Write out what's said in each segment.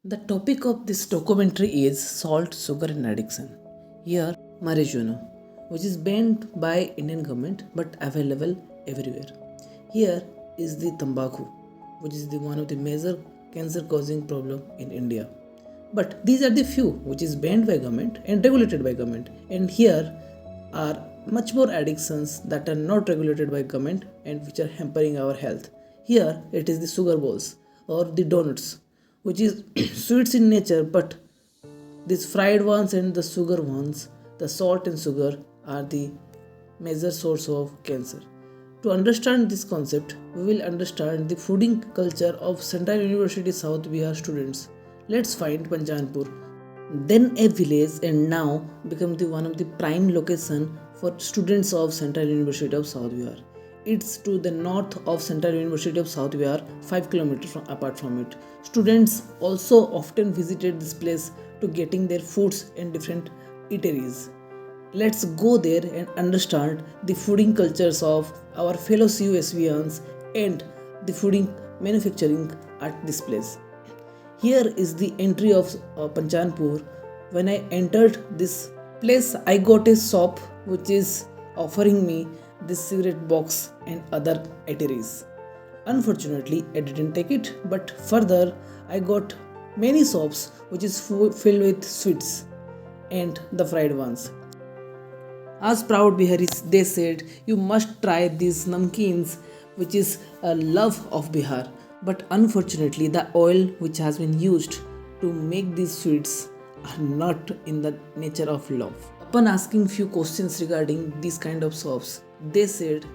The topic of this documentary is salt, sugar and addiction. Here, marijuana, which is banned by Indian government but available everywhere. Here is the tobacco, which is the one of the major cancer causing problem in India. But these are the few which is banned by government and regulated by government. And here are much more addictions that are not regulated by government and which are hampering our health. Here it is the sugar balls or the donuts, which is sweets in nature, but these fried ones and the sugar ones, the salt and sugar are the major source of cancer. To understand this concept, we will understand the fooding culture of Central University South Bihar students. Let's find Panchanpur, then a village and now become the one of the prime location for students of Central University of South Bihar. It's to the north of Central University of South Bihar, 5 kilometers apart from it. Students also often visited this place to getting their foods in different eateries. Let's go there and understand the fooding cultures of our fellow CUSVians and the fooding manufacturing at this place. Here is the entry of Panchanpur. When I entered this place, I got a shop which is offering me this cigarette box and other eateries. Unfortunately, I didn't take it, but further, I got many shops which is filled with sweets and the fried ones. As proud Biharis, they said, you must try these namkeens, which is a love of Bihar. But unfortunately, the oil which has been used to make these sweets are not in the nature of love. Upon asking few questions regarding these kind of shops, they said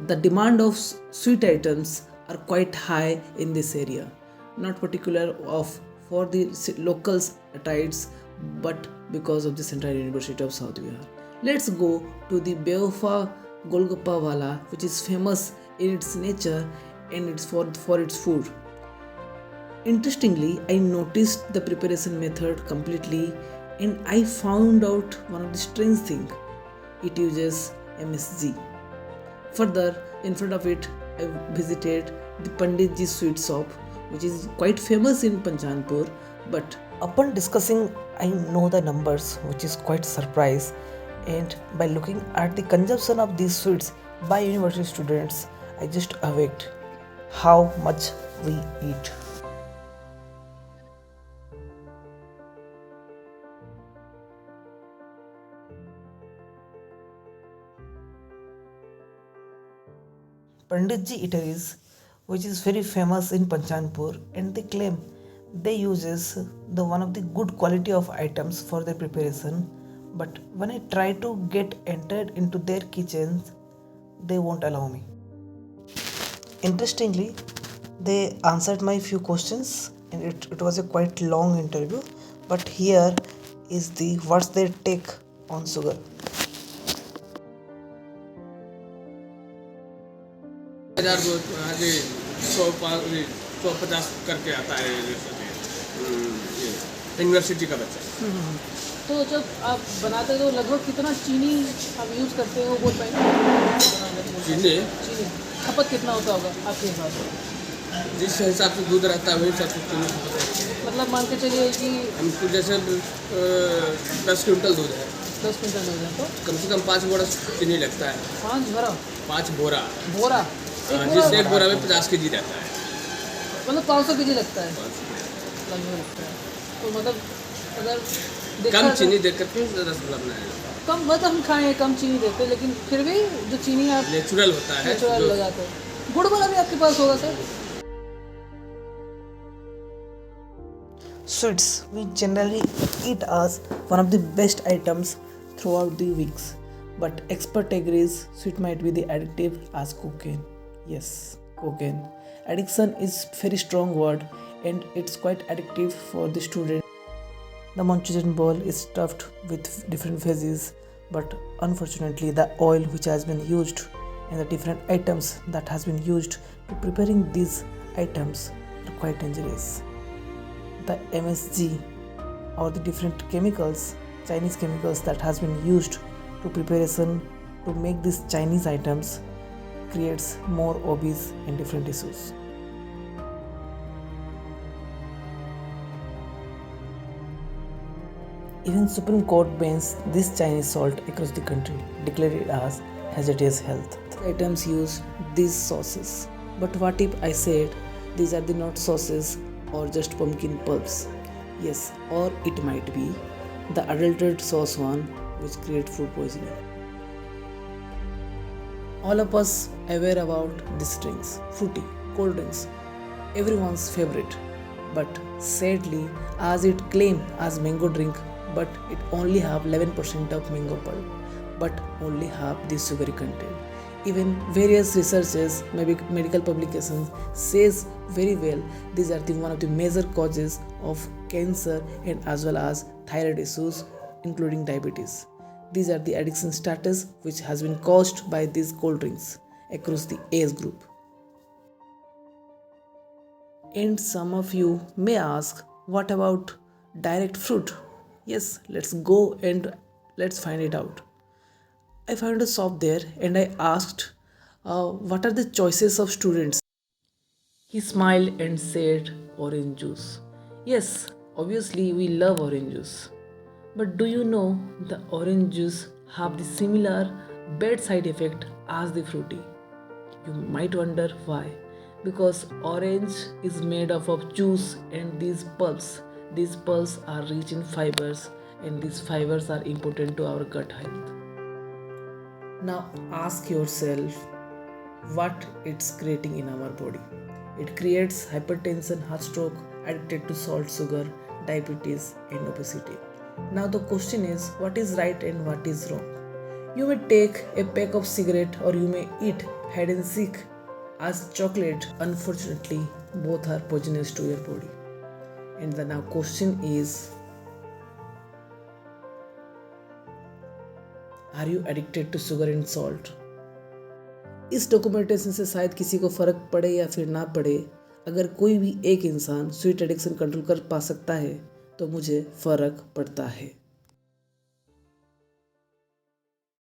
the demand of sweet items are quite high in this area, not particular of for the locals tides, but because of the Central University of South Bihar. Let's go to the Beofa Golgappa Wala, which is famous in its nature and it's for its food. Interestingly, I noticed the preparation method completely and I found out one of the strange thing. It uses MSG. Further, in front of it, I visited the Panditji sweet shop, which is quite famous in Panchanpur. But upon discussing, I know the numbers, which is quite surprise. And by looking at the consumption of these sweets by university students, I just awaked how much we eat. Panditji Eateries, which is very famous in Panchanpur, and they claim they uses the one of the good quality of items for their preparation. But when I try to get entered into their kitchens, they won't allow me. Interestingly, they answered my few questions and it was a quite long interview. But here is the what's their take on sugar. 150 करके आता है university का बच्चा। तो जब आप बनाते हो तो लगभग कितना चीनी आप यूज़ करते हो वो टाइम चीनी खपत कितना होता होगा आपके हिसाब से? जिस हिसाब से दूध रहता है वही हिसाब से चीनी मतलब मान के चलिए कि हमको जैसे 10 क्विंटल दूध है 10 क्विंटल हो जाए तो कम से कम 5 बोरा चीनी लगता है। 5 बोरा बोरा जिससे एक बोरा में 50 के जी रहता है, मतलब 500 के जी लगता है लगभग लगता है। तो मतलब अगर कम चीनी देकर के रसगुल्ला बनाया कम मतलब हम खाएं कम चीनी देते हैं, लेकिन फिर भी जो चीनी आप नेचुरल होता है नेचुरल लगाते हैं। गुड़ वाला भी आपके पास होगा sir? Sweets we generally eat as one of the best items throughout the weeks, but expert agrees sweet might be the addictive as cocaine. Yes, cocaine. Addiction is very strong word and it's quite addictive for the student. The Manchurian ball is stuffed with different veggies, but unfortunately the oil which has been used and the different items that has been used to preparing these items are quite dangerous. The MSG or the different chemicals, Chinese chemicals that has been used to preparation to make these Chinese items creates more obese and different issues. Even Supreme Court bans this Chinese salt across the country, declared it as hazardous health. Items use these sauces. But what if I said these are the not sauces or just pumpkin pulps? Yes, or it might be the adulterated sauce one which create food poisoning. All of us aware about these drinks, fruity, cold drinks, everyone's favorite. But sadly, as it claimed as mango drink, but it only have 11% of mango pulp, but only have the sugary content. Even various researches, maybe medical publications, says very well these are one of the major causes of cancer and as well as thyroid issues, including diabetes. These are the addiction status which has been caused by these cold drinks across the age group. And some of you may ask, what about direct fruit? Yes, let's go and let's find it out. I found a shop there and I asked, what are the choices of students? He smiled and said, orange juice. Yes, obviously we love orange juice. But do you know the orange juice have the similar bad side effect as the fruity? You might wonder why. Because orange is made up of juice and these pulps. These pulps are rich in fibers and these fibers are important to our gut health. Now ask yourself what it's creating in our body. It creates hypertension, heart stroke, addicted to salt, sugar, diabetes and obesity. Now the question is, what is right and what is wrong? You may take a pack of cigarette or you may eat hide and seek as chocolate. Unfortunately, both are poisonous to your body. And the now question is, are you addicted to sugar and salt? इस documentation से शायद किसी को फ़र्क पड़े या फिर ना पड़े, अगर कोई भी एक इंसान स्वीट एडिक्शन कंट्रोल कर पा सकता है तो मुझे फ़र्क पड़ता है.